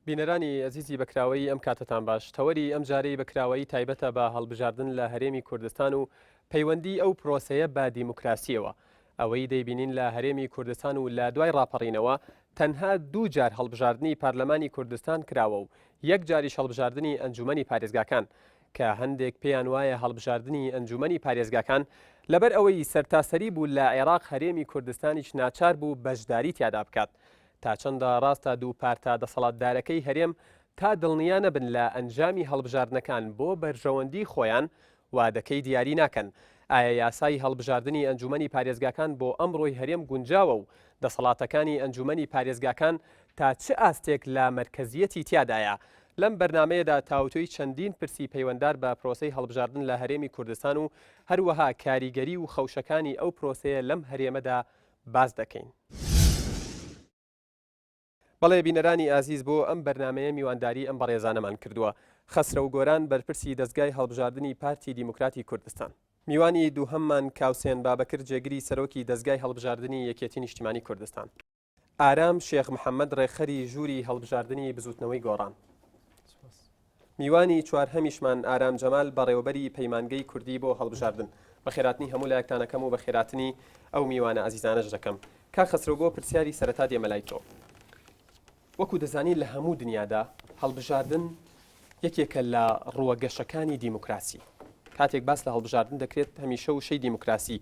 بینەرانی ئەزیزی بەکراوەی ئەم کاتتان باش تەوەری ئەم جارەی بەکراوەی تایبەتە بە هەڵبژاردن لە هەرێمی کوردستان و پەیوەندی ئەو پرۆسەیە بە دیموکراسیەوە ئەوەی دەیبینین لە هەرێمی کوردستان و لە دوای ڕاپەڕینەوە تەنها دوو جار هەڵبژاردننی پارلەمانی کوردستان کراوە و یەک جاریش هەڵبژاردننی ئەنجومەنی پارێزگاکان کە هەندێک پێیان وایە هەڵبژاردننی ئەنجومەنی پارێزگاکان لەبەر ئەوەی سەرتاسەری بوو لە عێراق هەرێمی کوردستانیش ناچار بوو بەشداری تیادا بکات تا چەندە ڕاستە دوو پارتا دەسەڵاتدارەکەی هەرێم تا دڵنیا نەبن لە ئەنجامی هەڵبژاردنەکان بۆ بەرژەوەندی خۆیان وادەکەی دیاری ناکەن ئایا یاسای هەڵبژاردننی ئەنجومەنی پارێزگاکان بۆ ئەمڕۆی هەرێم گونجاوە و دەسەڵاتەکانی ئەنجومەنی پارێزگاکان تا چه ئاستێک لە مرکزیەتی تیادایە لەم بەرنمەیەدا تاوتوی چەندین پرسی پەیوەنددار بە پرۆسەی هەڵبژاردن لە هەرێمی کوردستان و هەروەها کاریگەری و خەوشەکانی ئەو پرۆسەیە لەم هەرێمەدا باز دەکەین. بەڵێ بینەرانی ئازیز بۆ ئەم بەرنمەیە میوانداری ئەم بەڕێزانەمان کردووە خەسرە و گۆران بەرپرسی دەستگای هەڵبژاردننی پارتی دیموکراتی کوردستان. میوانی دووهەممان کاوسێن بابەکر جێگری سەرۆکی دەستگای هەڵبژاردننی یەکێتی نیشتیمانی کوردستان. ئارام شێخ محەممەد ڕێخەری ژووری هەڵبژاردننی بزوتنەوەی گۆڕان. میوانی چوارهەمیشمان ئارام جەمال بەڕێوەبەری پەیمانگەی کوردی بۆ هەڵبژاردن بە خێراتنی هەموو لایەکتانەکەم و بە خێراتنی ئەو میوانە ئازیزانەش دەکەم کا خەسرە بۆ پرسیاری سەرەتا دێمە لای تۆ. وەکو دەزانین لە هەموو دنیادا هەڵبژاردن یەکێکە لە ڕووەگەشەکانی دیموکراسی. کاتێک باس لە هەڵبژاردن دەکرێت هەمیشە وشەی دیموکراسی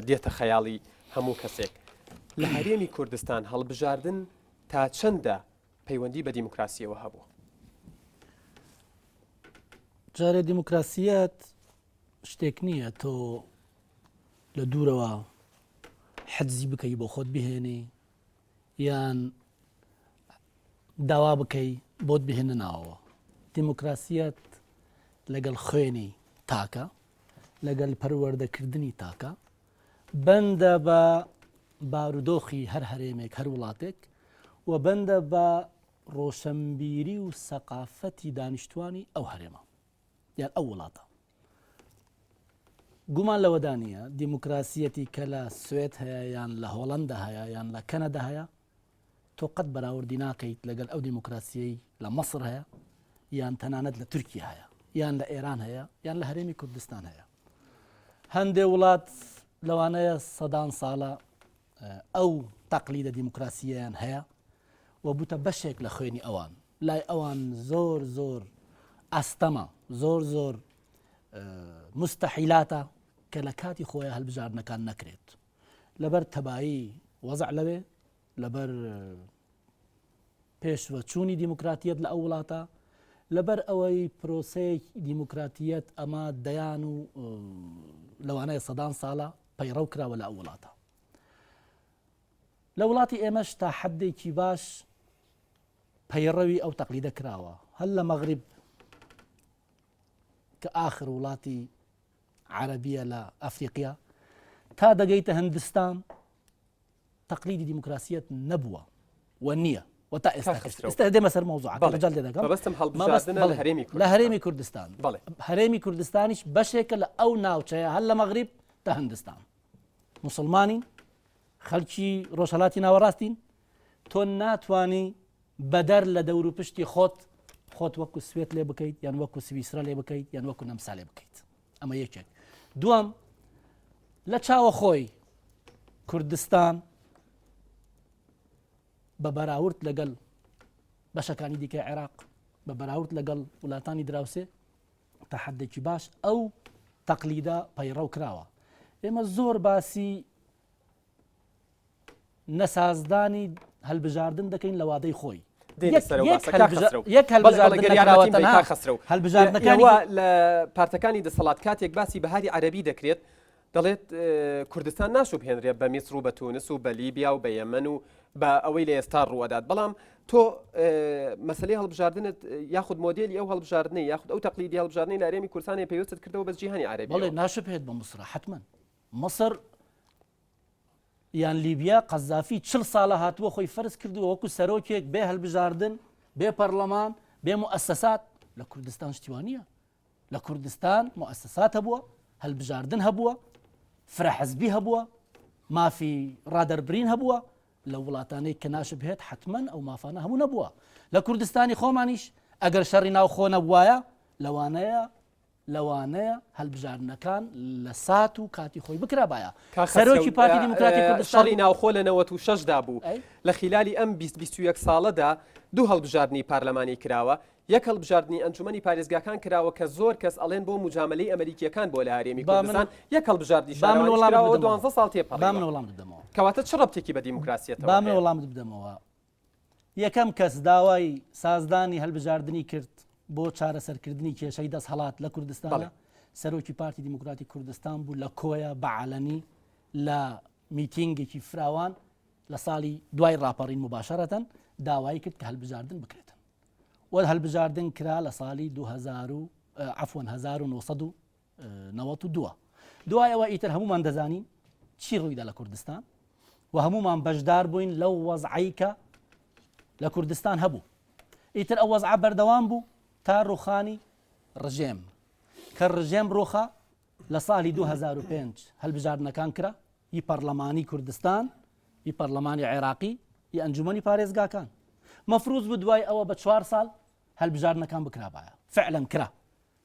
دێتە خەیاڵی هەموو کەسێک. لە هەرێمی کوردستان هەڵبژاردن تا چەندە پەیوەندی بە دیموکراسیەوە هەبوو؟ جارێ دیموکراسیەت شتێک نییە تۆ لە دوورەوە حەجزی بکەی بۆ خۆت بهێنی یان داوا بکەی بۆت بهێنە ناوەوە. دیموکراسیەت لەگەڵ خوێنی تاکە لەگەڵ پەروەردەکردنی تاکە بەندە بە بارودۆخی هەر هەرێمێک هەر وڵاتێک و بەندە بە ڕۆشنبیری و سەقافەتی دانیشتوانی ئەو هەرێمە یان ئەو وڵاتە. گومان لەوەدانە دیموکراسیەتی کە لە سوێت هەیە یان لە هۆڵەندا هەیە یان لە کەنەدا هەیە تۆ قەت بەراوردی ناکەیت لەگەڵ ئەو دیموکراسیەی لە مەسر هەیە یان تەنانەت لە تورکیا هەیە یان لە ئێران هەیە یان لە هەرێمی کوردستان هەیە. هەندێک وڵات لەوانەیە سەدان ساڵە ئەو تەقلیدە دیموکراسیەیان هەیە و بوتە بەشێک لە خوێنی ئەوان لای ئەوان زۆر زۆر ئەستەمە زۆر زۆر مستەحیلاتە کە لە کاتی خۆیان هەڵبژاردنەکان نەکرێت لەبەر تەبایی وەزع لەوێ لەبەر پێشوەچوونی دیموکراتیەت لە ئەو وڵاتە لەبەر ئەوەی پرۆسەیەکی دیموکراتیەت ئەمە دەیان و لەوانەیە سەدان ساڵە پەیڕەو کراوە لە ئەو وڵاتە. لە وڵاتی ئێمەش تا حەدێکی باش پەیڕەوی ئەو تەقلیدە کراوە هەل لە مەغریب کە ئاخر وڵاتی عەرەبیە لە ئەفریقیا تا دەگەیتە هەندستان تەقلیدی دیموکراسیەت نەبووە و نییە و تا ئێستا دێمە سەر مەوزوعەکە ڕەجال لێ دەکەم لە هەرێمی کوردستان. هەرێمی کوردستانیش بەشێکە لە ئەو ناوچەیە هەل لە مەغریب تا هەندستان موسڵمانین خەڵکی ڕۆژهەڵاتی ناوەڕاستین تۆ ناتوانی بەدەر لە دەور و پشتی خۆت وەکو سوێت لێ بکەیت یان وەکو سویسرا لێ بکەیت یان وەکو نەمسا لێ بکەیت. ئەمە یەکێک. دووەم لە چاوە خۆی کوردستان بە بەراورد لەگەڵ بەشەکانی دیکەی عێراق بە بەراورد لەگەڵ وڵاتانی دراوسێ تا حەدێکی باش ئەو تەقلیدە پەیڕەو کراوە. ئێمە زۆر باسی نەسازدانی هەڵبژاردن دەکەین لە وادەی خۆی. هەڵبژاردنەکانی لە پارتەکانی دەسەڵات کاتێک باسی بەهاری عەرەبی دەکرێت دەڵێت کوردستان ناشوب هێنرێت بە میسر و بە تونس و بە لیبیا و بە یەمەن و بە ئەوەی لە ئێستا ڕوەدات. بەڵام تۆ مەسەلەی هەڵبژاردنت یاخود مۆدێلی ئەو هەڵبژاردنەی یاخود ئەو تەقلیدی هەڵبژاردنەی لە هەرێمی کوردستان پێویستت کردەوە بە جیهانی عەرەبی. بەڵێ ناشوبهێت بە مسر حتمما مەسر یان لیبیا قەزافی 40 ساڵە هاتووە خۆی فەرز کردووە وەکو سەرۆکێک بێ هەڵبژاردن بێ پەرلەمان بێ موئەسسەسات. لە کوردستان شتیوانە لە کوردستان موئەسسەسات هەبووە هەڵبژاردن هەبووە فرەحەزبی هەبووە مافی ڕادەربرین هەبووە لە وڵاتانەی کە ناشب هێت حتمما ئەو مافانە هەموو نەبووە لە کوردستانی خۆمانیش ئەگەر شەڕی ناو خۆ نەبوایە لەوانەیە هەڵبژاردنەکان لە سات و کاتی خۆی بکرابایە سەرۆکی پارتی دیموکراتی کوردستان شەڕی ناوخۆ لە 96دا بوو لە خلالی ئەم 21 ساڵەدا دوو هەڵبژاردننی پارلەمانی کراوە یەک هەڵبژاردننی ئەنجومەنی پارێزگاکان کراوە کە زۆر کەس ئەڵێن بۆ مجاملەی ئەمریکیەکان بۆ لە هەرێمی کوردستان یەک هەڵبژاردننی شاراوە 12 ساڵ تێپەڕی با من وەڵام بدەمەوە کەواتە چ ڕەبتێکی بە دیموکراسیەتەوە با من وەڵام بدەمەوە یەکەم کەس داوای سازدانی هەڵبژاردننی کرد بۆ چارەسەرکردنی کێشەی دەسەڵات لە کوردستانە سەرۆکی پارتی دیموکراتی کوردستان بوو لە کۆیە بەعەلەنی لە میتینگێکی فراوان لە ساڵی دوای ڕاپەڕین مباشەرەتەن داوای کرد کە هەڵبژاردن بکرێتن وە هەڵبژاردن کرا لە ساڵی 1992 دوای ئەوە ئیتر هەمومان دەزانین چی ڕوویدا لە کوردستان و هەمومان بەشدار بووین لەو وەزعی کە لە کوردستان هەبوو ئیتر ئەو وەزعە بەردەوام بوو تا ڕوخانی ڕژێم کە ڕژێم ڕۆخە لە ساڵی 2005 هەڵبژاردنەکان کرا هی پەرلەمانی کوردستان هی پەرلەمانی عێراقی هی ئەنجومەنی پارێزگاکان مەفروض بوو دوای ئەوە بە 4 ساڵ هەڵبژاردنەکان بکرابایە فعلا کرا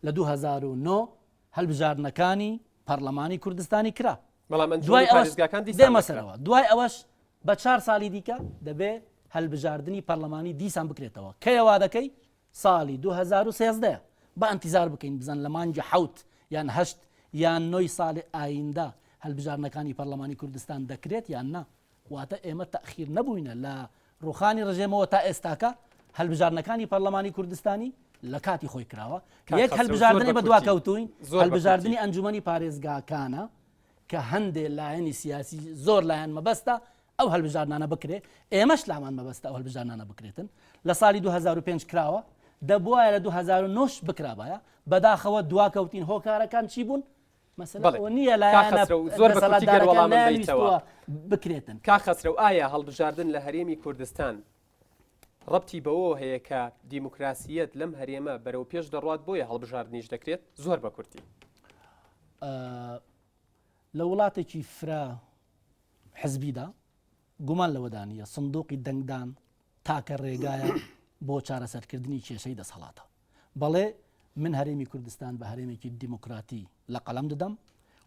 لە 2009 هەڵبژاردنەکانی پەرلەمانی کوردستانی کرا دوای دێمەسەرەوە دوای ئەوەش بە 4 ساڵی دیکە دەبێ هەڵبژاردننی پەرلەمانی دیسان بکرێتەوە کەیەوا دەکەی ساڵی 2013 بە ئەنتیزار بکەین بزن لە مانگی حوت یان هەشت یان نۆی ساڵی ئایندا هەڵبژاردنەکانی پەرلەمانی کوردستان دەکرێت یان نا واتە ئێمە تەخیر نەبووینە لە ڕوخانی ڕژێمەوە تا ئێستاکە هەڵبژاردنەکانی پەرلەمانی کوردستانی لە کاتی خۆی کراوە یەک هەڵبژاردننی بە دواکەوتوین هەڵبژاردننی ئەنجومەنی پارێزگاکانە کە هەندێک لایەنی سیاسی زۆر لایەن مەبەستە ئەو هەڵبژاردنانە بکرێت ئێمەش لامان مەبەستە ئەو هەڵبژاردنانە بکرێتن لە ساڵی 2005 کراوە دەبوایە لە 2009 بکرابایە بەداخەوە دواکەوتین هۆکارەکان چی بوون مەسەلە نییە لایەنە زۆر بەکەوتیگەر بکرێتن کا خەسرە و ئایا هەڵبژاردن لە هەرێمی کوردستان ڕەبتی بەوە هەیە کە دیموکراسیەت لەم هەرێمە بەرەو پێش دەڕات بۆیە هەڵبژاردنیش دەکرێت زۆر بە کورتی لە وڵاتێکی فرا حزبیدا گومان لەوەدانە سندوقی دەنگدان تاکە ڕێگایە بۆ چارەسەرکردنی کێشەی دەسەڵاتە بەڵێ من هەرێمی کوردستان بە هەرێمێکی دیموکراتی لە قەڵەم دەدەم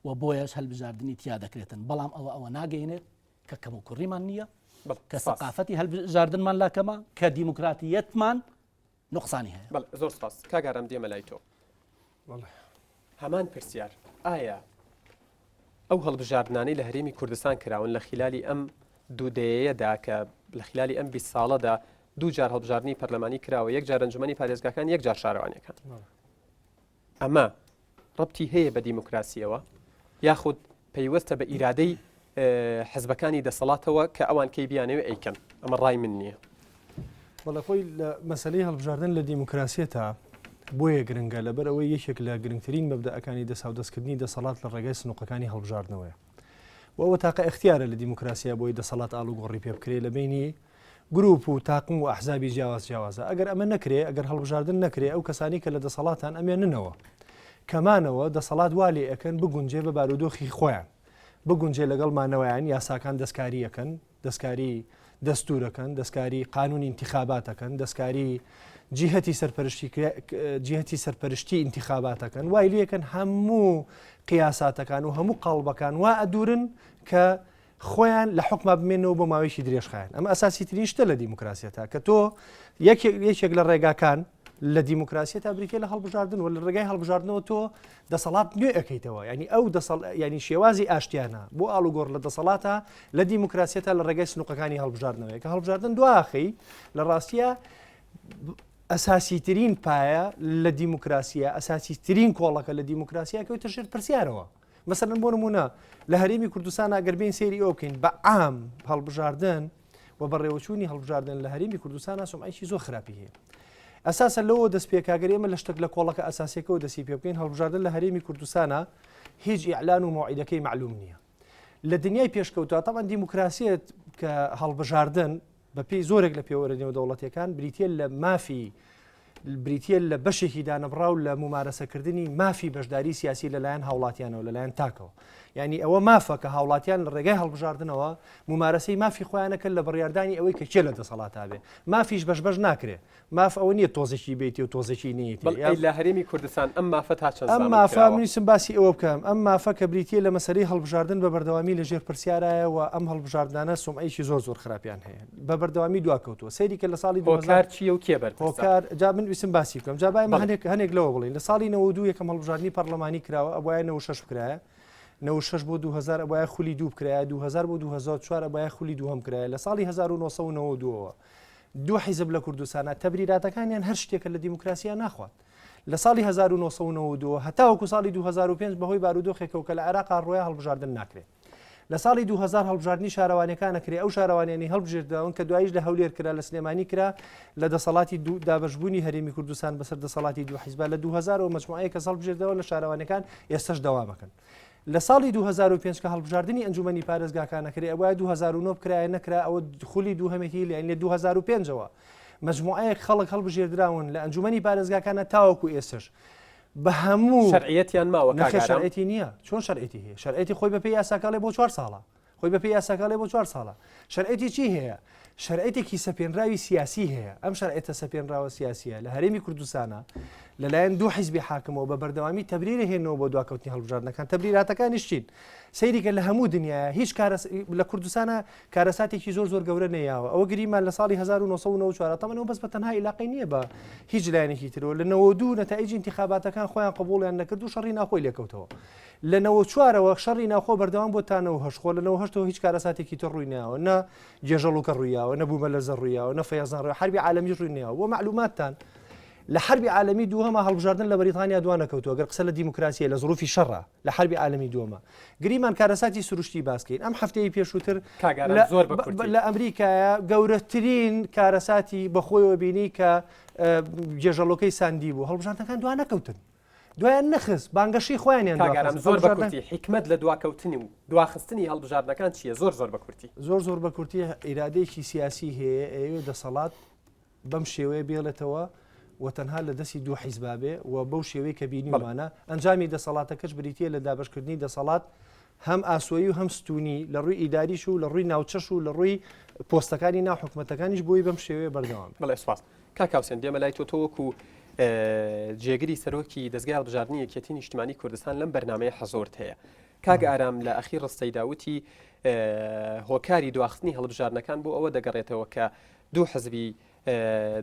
و بۆیەش هەڵبژاردننی تیا دەکرێتن بەڵام ئەوە ناگەینێت کە کەم و کوڕیمان نییە کە سەقافەتی هەڵبژاردنمان لاکەمە کە دیموکراتیەتمان نقصانی هەیە زۆر سپاس کاگەڕم دێمە لای تۆ هەمان پرسیار ئایا ئەو هەڵبژاردنانەی لە هەرێمی کوردستان کراون لە خلالی ئەم دوودەیەدا کە لە خلالی ئەم 20 ساڵەدا دوو جار هەڵبژاردننی پەرلەمانی کراوە یەک جار ئەنجومەنی پارێزگاکان یەک جار شارەوانیەکان ئەمە ڕەبتی هەیە بە دیموکراسیەوە یاخود پەیوەستە بە ئیرادەی حزبەکانی دەسەڵاتەوە کە ئەوان کەی بیانەوە ئەیکەن ئەمە ڕای من نییە وەڵا خۆی لە مەسەلەی هەڵبژاردن لە دیموکراسیەتە بۆیە گرنگە لەبەر ئەوەی یەکێک لە گرنگترین مەبدەئەکانی دەسەڵاتدەستکردنی دەسەڵات لە ڕێگای سنووقەکانی هەڵبژاردنەوەیە و ئەوە تاقە اختیارە لە دیموکراسیا بۆی دەسەڵات ئاڵوگۆڕی پێ بکرێت لە بینی گروپ و تاقم و ئەحزابی جیاوازە ئەگەر ئەمە نەکرێ ئەگەر هەڵبژاردن نەکرێ ئەو کەسانی کە لە دەسەڵاتان ئەمێننەوە کەمانەوە دەسەڵات والی ئەەکەن بگونجێ بە بارودۆخی خۆیان بگونجێ لەگەڵ مانەوەیان یاساکان دەستکاریەکەن دەستکاری دەستورەکەن دەستکاری قانون انتخاباتەکەن دەستکاری جیهەتی سەرپەرشتی انتخاباتەکەن وای لەکەن هەموو قیاساتەکان و هەموو قاڵبەکان وا ئەدورن کە خۆیان لە حکومە بمێنەوە بۆ ماوەیەکی درێژخایەن ئەمە ئەساسی ترین شتە لە دیموکراسیەتە کە تۆ یەکێک لە ڕێگاکان لە دیموکراسی تا بریکێ لە هەڵبژاردن و لە ڕێگای هەڵبژاردنەوە تۆ دەسەڵات نوێ ئەەکەیتەوە ینی ئەو ینی شێوازی ئاشتیانە بۆ ئاڵوگۆڕ لە دەسەڵاتە لە دیموکراسیەتە لە ڕێگای سنووقەکانی هەڵبژاردنەوەی کە هەڵبژاردن دواخی لە ڕاستیە ئەساسی ترین پایە لە دیموکراسیە ئەساسی ترین کۆڵەکە لە دیموکراسیە کە تەشێت پرسیارەوە مەسەلەن بۆ نمونە لە هەرێمی کوردستان ئەگەربین سێری ئەو بکەین بە عام هەڵبژاردن و بەڕێوەچوونی هەڵبژاردن لە هەرێمی کوردستان سومعیشی زۆر خراپی هەیە ئەساسا لەوە دەستپێکاگەری ئێمە لە شتێک لە کۆڵەکە ئەساسیەکەەوە دەسی پێ بکەین هەڵبژاردن لە هەرێمی کوردستانە هیچ ئیعلان و موعیدەکەی معلوم نییە لە دنیای پێشکەوتووە تامان دیموکراسیەت کە هەڵبژاردن بە پێی زۆرێک لە پێوەرە نێودەوڵەتیەکان بریتە لە مافی بریتە لە بەشێکی دانەبراو لە ممارەسەکردنی مافی بەشداری سیاسی لەلایەن هاوڵاتیانەوە لەلایەن تاکەوە ینی ئەوە مافە کە هاوڵاتیان لە ڕێگای هەڵبژاردنەوە ممارەسەی مافی خۆیانەکە لە بڕیاردانی ئەوەی کە چێ لە دەسەڵاتا بێ مافیش بەش ناکرێ ماف ئەوە نییە تۆزێکی بیتی و تۆزێکی نیەتی لە هەرێمی کوردستان ئەم مافە تا چەند ئەم مافا منیسم باسی ئەوە بکەم ئەم مافە کە بریتە لە مەسەری هەڵبژاردن بە بەردەوامی لەژێر پرسیارایەوە ئەم هەڵبژاردانە سومعەیەکی زۆر خراپیان هەیە بە بەردەوامی دواکەوتوە سەیری کە لە ساڵی هۆکار چیە و کێ هۆکار جا من ویسم باسی بکەم جا بایم هەنێک لەوە بڵین لە ساڵی 92 یەکەم هەڵبژاردننی پەرلەمانی کراوە ئەوایە 96 کرایە 96 بۆ 2000 ئەوایە خولی دوو بکرایە 2000 بۆ 2004 ئەوایە خولی دووهم کرایە لە ساڵی 1992ەوە دوو حیزب لە کوردستانە تەبریراتەکانیان هەر شتێکە لە دیموکراسیە ناخوات لە ساڵی 1992 هەتاوەکو ساڵی 2005 بەهۆی بارودۆخێکەوە کە لە عێراقا ڕۆیە هەڵبژاردن ناکرێت لە ساڵی 2000 هەڵبژاردننی شارەوانەکانە کرێ ئەو شارەوانیانی هەڵبژێرداون کە دوایش لە هەولێر کرا لە سلێمانی کرا لە دەسەڵاتی دابەشبوونی هەرێمی کوردستان بەسەر دەسەڵاتی دوو حیزب لە 2000 و مجموعەیە کە هەڵبژێردەوە لە شارەوانەکان ئێستش دەوامەکەن لە ساڵی 2005 کە هەڵبژاردننی ئەنجومەنی پارێزگاکانە کرێ ئەوە 2009 کرایە نەکرا ئەوە خولی دووهەمێکی لە 2005ەوە مجموعەیە خەڵک هەڵبژێردراون لە ئەنجومەنی پارێزگاکانە تاوەکو ئێستش بە هەموو شەرعیەتیان ماوە شەرعەتی نییە چۆن شەرعەتی هەیە شەرعەتی خۆی بەپێی یاساکەڵێ بۆ 4 ساڵە خۆی بەپێی یاساکەڵێ بۆ 4 ساڵە شەرعەتی چی هەیە شەرعەتێکی سەپێنراوی سیاسی هەیە ئەم شەرعەتە سەپێنراوە سیاسیە لە هەرێمی کوردستانە لەلایەن دوو حیزبی حاکمەوە بە بەردەوامی تەبریرە هێنەوە بۆ دواکەوتنی هەڵبژاردنەکان تەبریراتەکانیش چین سەیریکە لە هەموو دنیاە هیچ لە کوردستانە کارەساتێکی زۆر گەورە نەیاوە ئەوە گریمان لە ساڵی 1994 تەمەنەوە بەس بە تەنها عیلاقی نییە بە هیچ لایەنێکی ترەوە لە 92 نەتائیجی انتخاباتەکان خۆیان قبوڵیان نەکرد و شەڕی ناخۆی لێکەوتەوە لە 94ەوە شەڕی ناخۆ بەردەوام بۆ تانەوە هەشخۆ لە 98ەوە هیچ کارەساتێکی تر ڕووی ناوە نە جێژەڵوکە ڕوویاوە نەبوومە لە زەڕوویاوە نە فەیەزان ڕووی حربی عالەمی ڕووی ناوە بۆ معلوماتتان لە حربی عالەمی دووهەمە هەڵبژاردن لە بەریتانیا دوانەکەوتووە گەر قسە لە دیموکراسیە لە زروفی شەڕە لە حربی عالەمی دووەمە گریمان کارەساتی سروشتی باسکەین ئەم هەفتەیە پێشووتر لە ئەمریکایە گەورەترین کارەساتی بەخۆیەوە بینی کە جێژەڵۆکەی ساندی بوو هەڵبژاردنەکان دوانەکەوتن دوایان نەخست بانگەشی خۆیانیان زۆر بە کورتی حکمت لە دواکەوتنی و دواخستنی هەڵبژاردنەکان چییە زۆر بە کورتی زۆر بە کورتی ئیرادەیەکی سیاسی هەیە ئەوێ دەسەڵات بەم شێوەیە بێڵێتەوە و تەنها لە دەستی دوو حیزبابێ و بەو شێوەیە کە بینیوانە ئەنجامی دەسەڵاتەکەش بریتە لە دابشکردنی دەسەڵات هەم ئاسۆیی و هەم ستونی لە ڕووی ئیداریش و لە ڕووی ناوچەش و لە ڕووی پۆستەکانی ناو حکومەتەکانیش بۆی بەم شێوەیە بەردەوام بەڵێ سپاس کاکاوسێن دێمە لای تۆوەکو جێگری سەرۆکی دەستگای هەڵبژاردننی یەکێتی نیشتیمانی کوردستان لەم بەرنامەیە حەزۆرت هەیە کاگ ئارام لە ئەخیر ڕستەی داوتی هۆکاری دواخستنی هەڵبژاردنەکان بۆ ئەوە دەگەڕێتەوە کە دوو حزبی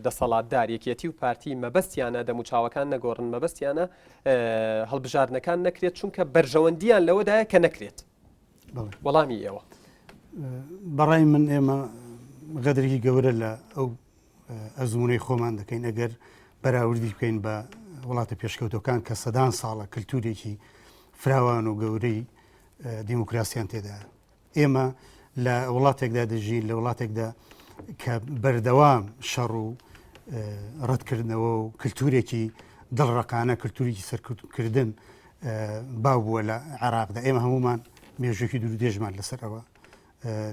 دەسەڵاتدار یەکێتی و پارتی مەبەستیانە دەموچاوەکان نەگۆڕن مەبەستیانە هەڵبژاردنەکان نەکرێت چونکە بەرژەوەندیان لەوەدایە کە نەکرێت وەڵامی ئێوە بەڕای من ئێمە غەدرێکی گەورە لە ئەو ئەزمونەی خۆمان دەکەین ئەگەر بەراوردی بکەین بە وڵاتە پێشکەوتەکان کە سەدان ساڵە کللتورێکی فراوان و گەورەی دیموکراسیان تێدا ئێمە لە وڵاتێکدا دەژین لە وڵاتێکدا کە بەردەوام شەڕ و ڕەتکردنەوە و کللتورێکی دڵڕقانە کللتوریکی سەرکردن باو بووە لە عێراقدا ئێمە هەمومان مێژوکی دوور دێژمان لەسەرەوە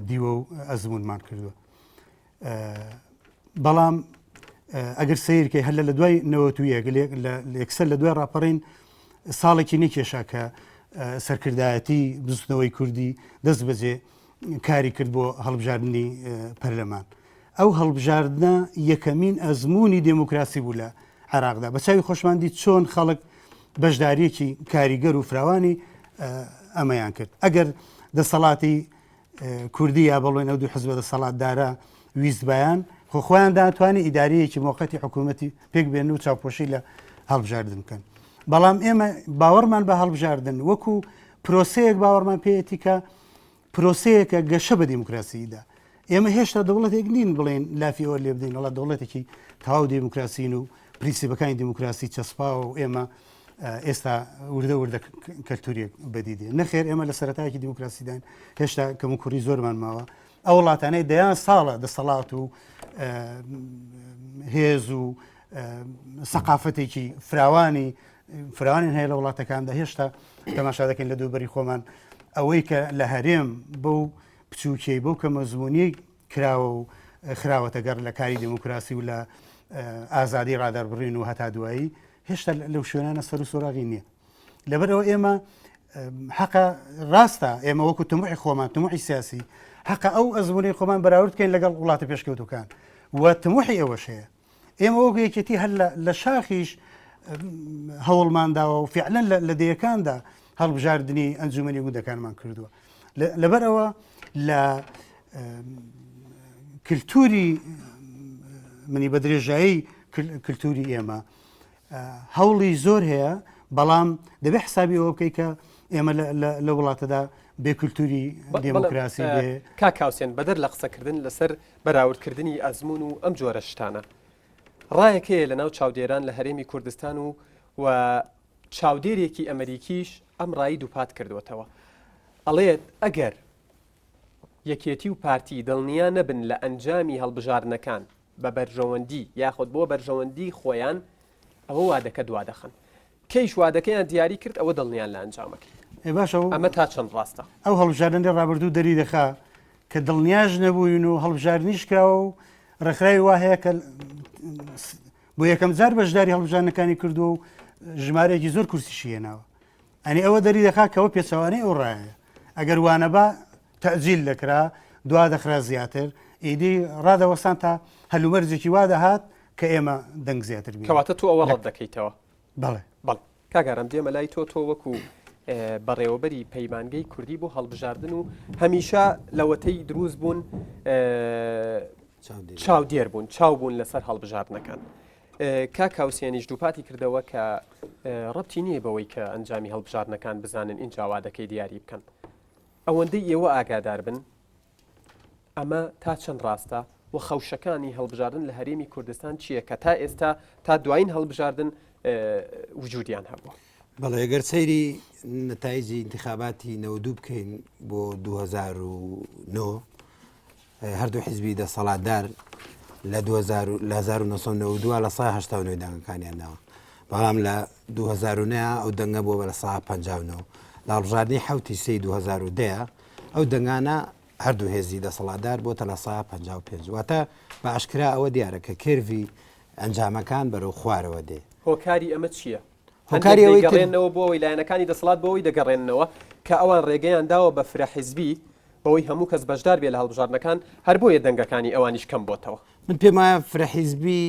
دیوە و ئەزمونمان کردووە بەڵام ئەگەر سیرکە هەر لە دوای نەوەتویە یەکسەر لە دوای ڕاپەڕین ساڵێکی نێکێشا کە سەرکردایەتی بستنەوەی کوردی دەست بەجێ کاری کرد بۆ هەڵبژاردننی پەرلەمان ئەو هەڵبژاردنە یەکەمین ئەزمموی دموکراسی بوو لە عێراقدا بە چاوی خۆشماندی چۆن خەڵک بەشداریەکی کاریگەر و فراوانی ئەمەیان کرد ئەگەر دەسەڵاتی کوردی یا بەڵێن ئەو دوو حزب دەسەڵاتدارە ویستبیان خۆیان داتوانێت ئیداریەکی موقەتی حکوومەتی پێک بێن و چاوپۆشی لە هەڵبژاردن بکەن بەڵام ئێمە باوەڕمان بە هەڵبژاردن وەکو پرۆسەیەک باوەڕمان پێیەتی کە پرۆسەیەکە گەشە بە دیموکراسیدا ئێمە هێشتا دەوڵەتێک نین بڵێن لافیەوە لێ بدەین وڵات دەوڵەتێکی تەواو دیموکراسین و پرینسیپەکانی دیموکراسی چەسپا و ئێمە ئێستا وردە کەلتوریەک بەدیدێ نەخێر ئێمە لە سەرەتایەکی دیموکراسیدان هێشتا کەم و کوڕی زۆرمان ماوە ئەو وڵاتانەی دەیان ساڵە دەسەڵات و هێز و سەقافەتێکی فراوانی هەیە لە وڵاتەکاندا هێشتا تەماشا دەکەین لە دووبەری خۆمان ئەوەی کە لە هەرێم بەو بچووکەی بەو کە مەزمونی کراوە و خراوەتە گەڕ لە کاری دموکراسی و لە ئازادی ڕادەربڕین و هەتا دوایی هێشتا لەو شوێنانە سەر و سۆراغی نییە لەبەرەوە ئێمە حەقە ڕاستە ئێمە وەکو تموحی خۆمان تموحی سیاسی حەقە ئەو ئەزمونەی خۆمان بەراورد بکەین لەگەڵ وڵاتە پێشکەوتوەکان و تموحی ئەوەش هەیە ئێمە وەکو یەکێتی هەر لە شاخیش هەوڵمانداوە و فعلەن لە دەیەکاندا هەڵبژاردننی ئەنجومەنی گوندەکانمان کردووە لەبەرەوە لە کللتوری منی بە درێژایی کللتوری ئێمە هەوڵی زۆر هەیە بەڵام دەبێ حسابی ئەوە بکەی کە ئێمە لە وڵاتەدا بێ کللتوری دموکراسی بێ کاکاوسێن بەدەر لە قسەکردن لەسەر بەراوردکردنی ئەزمون و ئەم جۆرە شتانە ڕایەکەیە لە ناو چاودێران لە هەرێمی کوردستان و چاودێرێکی ئەمریکیش ئەم ڕایی دووپات کردوێتەوە ئەڵێت ئەگەر یەکێتی و پارتی دڵنیا نەبن لە ئەنجامی هەڵبژاردنەکان بە بەرژەوەندی یاخود بۆ بەرژەوەندی خۆیان ئەوە وادەکە دوا دەخن کەیش وادەکەیان دیاری کرد ئەوە دڵنیان لە ئەنجامەکە باشە ئەمە تا چەند ڕاستە ئەو هەڵبژاردنەی ڕابردوو دەری دەخا کە دڵنیاش نەبووین و هەڵبژاردنیش کراوە و ڕێکخراوی وا هەیە کە بۆ یەکەم جار بەشداری هەڵبژاردنەکانی کردووە و ژمارەیەکی زۆر کورسیشی هێناوە ئەنی ئەوە دەری دەخا کەەوە پێچەوانەی ئەو ڕایە ئەگەر وانەبا تەعجیل دەکرا دوا دەخرا زیاتر ئیدی ڕادەوەستان تا هەلومەرجێکی وا دەهات کە ئێمە دەنگ زیاتر بین کەواتە تو ئەوە ڕەت دەکەیتەوە بەڵێ بەڵ کاگەرم دێمە لای تۆ وەکو بەڕێوەبەری پەیمانگەی کوردی بۆ هەڵبژاردن و هەمیشە لەوەتەی دروست بوون چاودێر بوون چاو بوون لەسەر هەڵبژاردنەکان کاکاوسێنیش دووپاتی کردەوە کە ڕەتی نییە بەوەی کە ئەنجامی هەڵبژاردنەکان بزانن ئین جاوادەکەی دیاری بکەن ئەوەندەی ئێوە ئاگادار بن ئەمە تا چەند ڕاستە و خەوشەکانی هەڵبژاردن لە هەرێمی کوردستان چییە کە تا ئێستا تا دوایین هەڵبژاردن وجودیان هەبووە بەڵێ ئەگەر سەیری نتایجی انتخاباتی 92 بکەین بۆ 2009 هەردوو حیزبی دەسەڵاتدار لە 1992 لە 1970 دەنگەکانیانەوە بەڵام لە 2009 ئەو دەنگە بۆ بە لە 1950 لە هەڵبژاردننی حوتی سی 2010 ئەو دەنگانە هەردوو هێزی دەسەڵاتدار بۆتە لە 1955 واتە بە ئاشکرا ئەوە دیارە کە کێروی ئەنجامەکان بەرەو خوارەوە دێ هۆکاری ئەمە چییە؟ هۆکاری ئەوەی گەڕێنەوە بۆەوەی لایەنەکانی دەسەڵات بەوەی دەگەڕێنەوە کە ئەوان ڕێگەیان داوە بە فرەحیزبی بەوەی هەموو کەس بەشدار بێ لە هەڵبژاردنەکان هەر بۆیە دەنگەکانی ئەوانیش کەم بۆتەوە من پێم وایە فرەحیزبی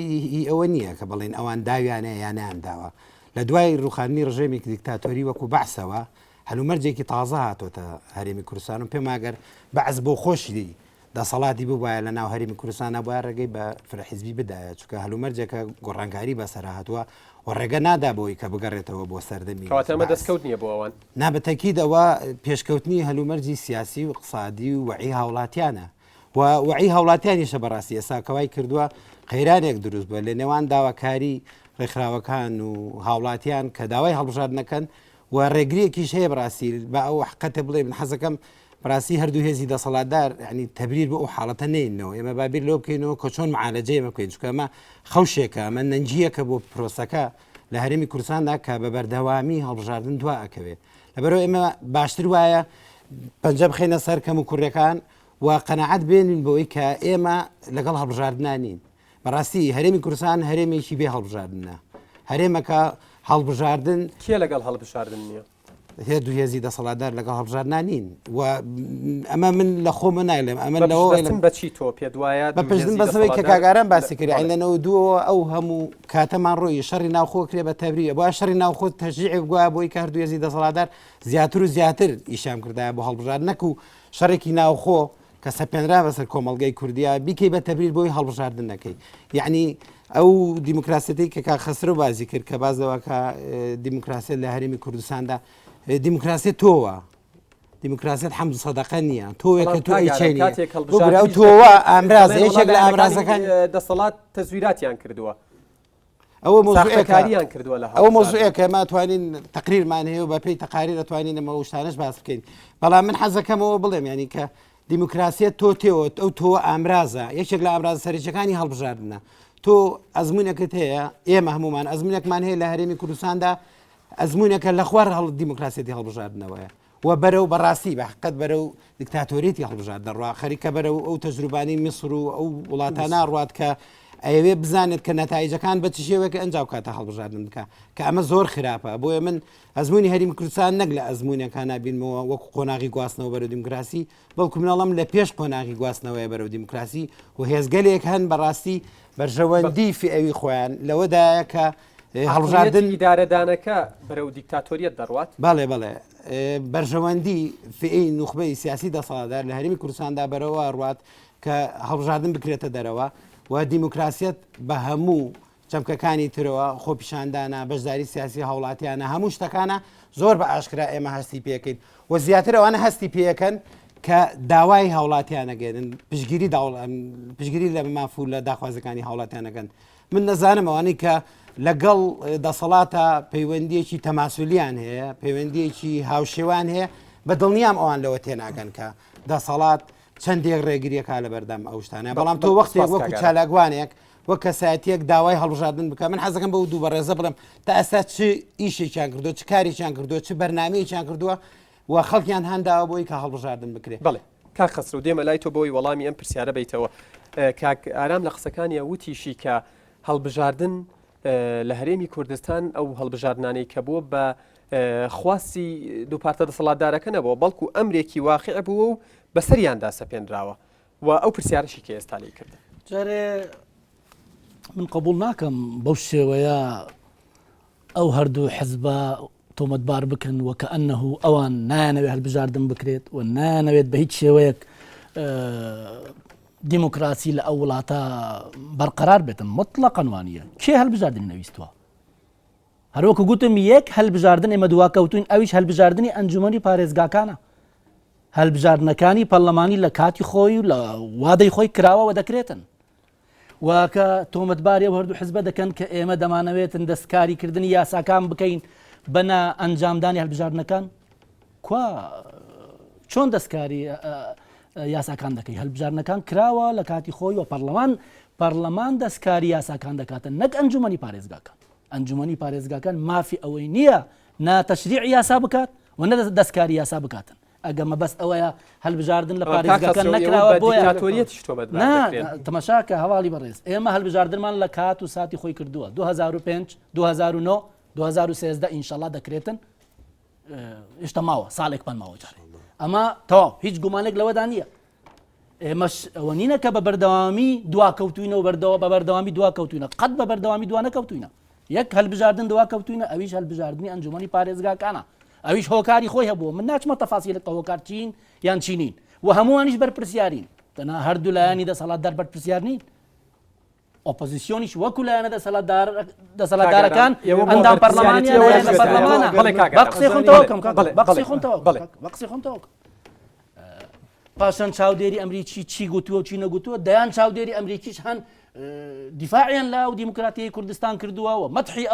ئەوە نییە کە بڵێن ئەوان داویانە یانیان داوە لە دوای ڕوخاندنی ڕژێمێکی دیکتاتۆری وەکو بەعسەوە هەلومەرجێکی تازە هاتۆتە هەرێمی کوردستان و پێم ئەگەر بەعس بۆ خۆشی دەسەڵاتی بووایە لە ناو هەرێمی کوردستانە بۆە ڕێگەی بە فرەحیزبی بدایە چونکە هەلومەرجێکە گۆڕانکاری بەسەر هاتووە و ڕێگە نادا بۆی کە بگەڕێتەوە بۆ سەردەمی کەواتەمە دەستکەوت نییە بۆ ئەوان نابەتەکیدەوە پێشکەوتنی هەلومەرجی سیاسی و اقتصادی و وعی هاوڵاتیانە و وعی هاوڵاتیانیشە بەڕاستی ئێساکەوای کردووە قەیرانێک دروست بووە لە نێوان داواکاری ڕێکخراوەکان و هاوڵاتیان کە داوای هەڵبژاردنەکەن و ڕێگریەکیش هەیە بڕاستی بە ئەو حقەتە بڵێ من حەزەکەم بڕاستی هەردوو هێزی دەسەڵاتدار ینی تەبریر بە ئەو حاڵەتە نینەوە ئێمە بابیر لەو بکەینەوە کە چۆن معالەجەی ئەمە بکەین چونکە ئەمە خەوشێکە ئەمە نەنجیەکە بۆ پرۆسەکە لە هەرێمی کوردستاندا کە بە بەردەوامی هەڵبژاردن دوا ئەکەوێت لەبەرەوە ئێمە باشتر وایە پەنجە بخینە سەر کەم و کوڕەکان و قەنەعەت بێنین بەوەی کە ئێمە لەگەڵ هەڵبژاردنانین بەڕاستی هەرێمی کوردستان هەرێمێکی بێ هەڵبژاردنە هەرێمەکە هەڵبژاردن کێ لەگەڵ هەڵبژاردن نییە هێدوو هێزی دەسەڵاتدار لەگەڵ هەڵبژاردنانین و ئەمە من لە خۆمە نایڵێم ئەمە لەوە بەچی تۆ پێ وایە بەپشتن بەسەوەی کە کاگاران باسی کرد لەنەوە دووەوە ئەو هەموو کاتەمان ڕۆی شەڕی ناوخۆ کرێ بە تەبریە بۆ شەڕی ناوخۆ تەشجیع بگوایە بۆی کە هەردوو هێزی دەسەڵاتدار زیاتر و زیاتر ئیشام کردایە بۆ هەڵبژاردن نەک و شەڕێکی ناوخۆ کە سەپێنرا بەسەر کۆمەڵگەی کوردیا بیکەی بە تەبریر بۆی هەڵبژاردن نەکەی یعنی ئەو دیموکراسەتی کە کاخەسرە بازی کرد کە بازەوە کە دیموکراسیت لە هەرێمی کوردستاندا دیموکراسیت تۆوە دیموکراسیت حەمد سەدەقە نییە تۆیەکە تۆ ئیچێنی ئەو تۆوە ئامرازە یەکێک لە ئامرازەکان دەسەڵات تەزویراتیان کردووە ئەوە مۆزوعەکانیان کردووە لە ئەوە مۆزوعەکە ما توانین تقریرمان هەیە و بە پێی تەقاریر دەتوانین ئەمە شتانەش باس بکەین بەڵام من حەزەکەمەوە بڵێم ینی کە دیموکراسیت تۆ تێوە ئەو تۆ ئامرازە یەکێک لە ئامراز سەرچەکانی هەڵبژاردنە تۆ ئەزمونێکت هەیە ئێمە هەمومان ئەزمونێکمان هەیە لە هەرێمی کوردستاندا ئەزمونێکە لە خوار دیموکراسیەتی هەڵبژاردنەوەیە و بەرەو بەڕاستی بە حقت بەرەو دیکتاتۆریەتی هەڵبژاردن ڕوا خەریکە بەرەو ئەو تەجروبانی میسر و ئەو وڵاتانە ڕوات کە ئەوێ بزانێت کە نەتایجەکان بە چ شێوەیەکە ئەنجاو کاتە هەڵبژاردن بکە کە ئەمە زۆر خراپە بۆیە من ئەزمموی هەریم کوردستان نەک لە ئەزمموونەکان نبینەوە وەکو قۆناغی گواستنەوە بەرەو دیموکراسی بەڵکو منەڵم لە پێش قۆناغی گواستنەوەی بەرەو دیموکراسی و هێزگەلێک هەن بەڕاستی بەرژەوەندی فئەوی خۆیان لەوەدایە کە هەڵبژاردن ئیدارەدانەکە بەرەو دیکتاتۆریەت دەڕوات بەڵێ بەڵێ بەرژەوەندی فئەی نوخبەی سیاسی دەسەڵاتدار لە هەرمی کوردستاندا بەرەوە ڕوات کە هەڵبژاردن بکرێتە دەرەوە و دیموکراسیەت بە هەموو چەمکەکانی ترەوە خۆپیشاندانە بەشداری سیاسی هاوڵاتیانە هەموو شتەکانە زۆر بە ئاشکرا ئێمە هەستی پێکەین و زیاتر ئەوانە هەستی پێەکەن کە داوای هاوڵاتیانەگەن پشگیری لە مافول لە داخوازەکانی هاوڵاتیانەکەن من نەزانم ئەوانەی کە لەگەڵ دەسەڵاتە پەیوەندیەکی تەماسولیان هەیە پەیوەندیەکی هاوشێوان هەیە بە دڵنیام ئەوان لەوە تێناگەن کە دەسەڵات چەندێک ڕێگریەکە لە بەردەم ئەو شتانە بەڵام تۆ وەختێک وەکو چالاگوانێک وەک کەسایەتێک داوای هەڵبژاردن بکە من حەزەکەم بە دوو بەڕێزە بڵم تا ئێستا چ ئیشێکیان کردو چ کارێکیان کردووە چ بەرنامەیەکیان کردووە و خەڵکیان هەنداوە بۆی کە هەڵبژاردن بکرێت بڵێ کاک خەسرو دێمە لای تۆ بۆی وەڵامی ئەم پرسیارە بیتەوە کاک ئارام لە قسەکانی وتیشی کە هەڵبژاردن لە هەرێمی کوردستان ئەو هەڵبژاردنانەی کە بووە بە خواستی دووپارتە دەسەڵاتدارەکە نەبووە بەڵکو ئەمرێکی واقع بووە و بەسەریاندا سەپێنراوە و ئەو پرسیارشی کە ئێستا لێ کردن جارێ من قبول ناکەم بەو شێوەیە ئەو هەردوو حزبە تۆمەتبار بکەن وەکە ئەنەه ئەوان نایانەوێت هەڵبژاردن بکرێت و نایانەوێت بە هیچ شێوەیەک دیموکراسی لە ئەو وڵاتە بەرقەرار بێتن مطلقاً وانە کێ هەڵبژاردنی نەویستووە هەروەکو گوتم یەک هەڵبژاردن ئێمە دواکەوتوین ئەویش هەڵبژاردننی ئەنجومەنی پارێزگاکانە هەڵبژاردنەکانی پەرلەمانی لە کاتی خۆی و لە وادەی خۆی کراوەوە دەکرێتن واکە تۆمەتباری و هەردوو حزبە دەکەن کە ئێمە دەمانەوێتن دەستکاریکردنی یاساکان بکەین بەنا ئەنجامدانی هەڵبژاردنەکان کوا چۆن دەستکاری یاساکان دەکەی هەڵبژاردنەکان کراوە لە کاتی خۆی و پەرلەمان دەستکاری یاساکان دەکاتن نەک ئەنجومەنی پارێزگاکان ئەنجومەنی پارێزگاکان مافی ئەوەی نییە ناتەشریع یاسا بکات و نە دەستکاری یاسا بکاتن ئەگەمە بەس ئەوەیە هەڵبژاردن لە پارێزگاکان نەکراوە بۆیە تەماشاکە هەواڵی بەڕێز ئێمە هەڵبژاردنمان لە کات و ساتی خۆی کردووە 2005 2009 2013 ئینشەڵا دەکرێتن هێشتا ماوە ساڵێکمان ماوە جارێ ئەمە تەواو هیچ گومانێک لەوەدا نییە ئێمەش ئەوە نینە کە بە بەردەوامی دواکەوتوینە و بە بەردەوامی دواکەوتوینە قەت بە بەردەوامی دوا نەکەوتوینە یەک هەڵبژاردن دواکەوتوینە ئەویش هەڵبژاردننی ئەنجومەنی پارێزگاکانە ئەویش هۆکاری خۆی هەبووە من ناچمە تەفاسیلەکە هۆکار چین یان چینین و هەمووانیش بەرپرسیارین تەنها هەردوو لایانی دەسەڵاتدار بەرپرسیار نین ئۆپۆزیسیۆنیش وەکو لایەنە دەسەڵاتدارەکان ئەندام پەرلەمانیان لە پەرلەمانە بە قسەی خۆنتەوە پاشان چاودێری ئەمریکی چی گوتووە و چی نەگوتووە دەیان چاودێری ئەمریکیش هەن دیفاعیان لە و دیموکراتیای کوردستان کردووە و مەدحی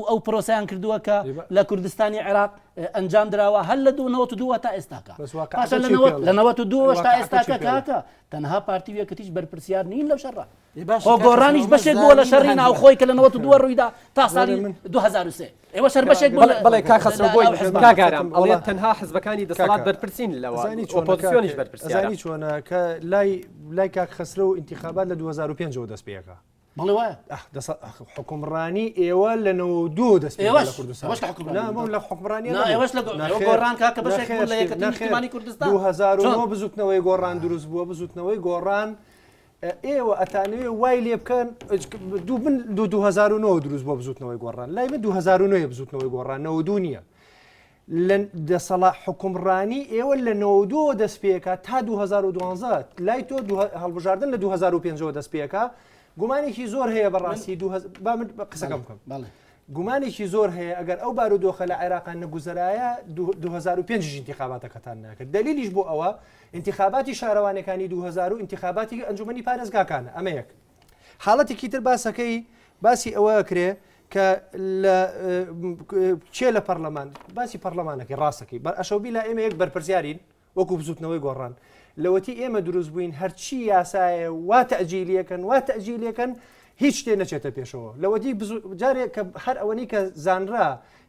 ئەو پرۆسەیان کردووە کە لە کوردستانی عێراق ئەنجام درراوە هەر لە 92 تا ئێستاکە پاشان لە 92 تا ئێستاکە کاکە تەنها پارتی وێکەتیش بەرپرسیار نین لەو شەڕە گۆڕانیش بەشێک بووە لە شەڕی ناوخۆی کە لە 92 ڕوویدا تا ساڵی 2003 ئێوە شەر بەشێک بەڵێ کا خەسرە بۆی کاگارم ئەڵێ تەنها حزبەکانی دەسەڵات بەرپرسین لەوە ئۆپۆزیسیۆنیش بەرپرسیاری چۆنە کە لای کاک خەسرە و ئینتیخابات لە 2005 دەست پێەکە بەڵێ وایە حکومڕانی ئێوە لە 92 دەست لە کوردستان لە حکومڕانی ئێوەش لە گۆڕان کاکە بەشێک لە یەکەتی نیشتیمانی کوردستان 2009 بزوتنەوەی گۆڕان دروست بووە بزوتنەوەی گۆڕان ئێوە ئەتانوێ وای لێ بکەن 2009 دروست بۆ بزوتنەوەی گۆڕان لای من 2009 بزوتنەوەی گۆڕان 92 نییە لە دەسەڵات حکومڕانی ئێوە لە 92 دەست پێەکە تا 2012 لای تۆ هەڵبژاردن لە 2005 دەست پێەکە گومانێکی زۆر هەیە بەڕاستی قسەکەم بکەم گومانێکی زۆر هەیە ئەگەر ئەو بارودۆخە لە عێراقان نەگوزەرایە 2005 انتخاباتەکەتان ناکرد دلیلیش بۆ ئەوە انتخاباتی شارەوانەکانی 2000 و انتخاباتی ئەنجومەنی پارێزگاکانە ئەمە یەک حاڵەتێکی تر باسی ئەوە کرێ کە چێ لە پەرلەمان باسی پەرلەمانەکەی ڕاستەکەی ئەشەوبی لا ئێمە یەک بەرپرسیارین وەکو بزوتنەوەی گۆڕان لەوەتی ئێمە دروست بووین هەرچی یاسایە وا تەجیلیەکەن هیچ شتێ نەچێتە پێشەوە لەوەدی جارێک کە هەر ئەوەنی کە زانرا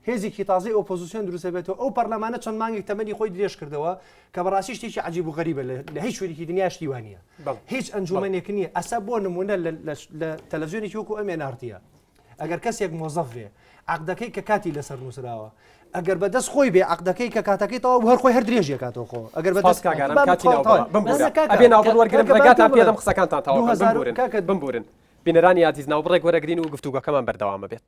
هێزێکی تازی ئۆپۆزیسیۆن دروستە بێتەوە ئەو پەرلەمانە چەند مانگێک تەمەنی خۆی درێژ کردەوە کە بەڕاستی شتێکی عجیب و غەریبە لە هیچ شوێنێکی دنیا شتی وانە هیچ ئەنجومەنێک نییە ئەسا بۆ نمونە لە تەلەڤیزیۆنێکی وەکو ئەمێنارتیە ئەگەر کەسێک مۆزەف بێ عقدەکەی کە کاتی لەسەر نووسراوە ئەگەر بەدەست خۆی بێ عقدەکەی کە کاتەکەی تەواو هەر خۆی هەر درێژیە کاتەوە خۆ ئەگەر بەدەست ئەبێ ناوبڕوەرگرم ڕێگاتان پێدەم قسەکانتان تاوا بمبورن بینەرانی عزیز ناوبڕێک وەرەگرین و گفتوگەکەمان بەردەوامە بێت.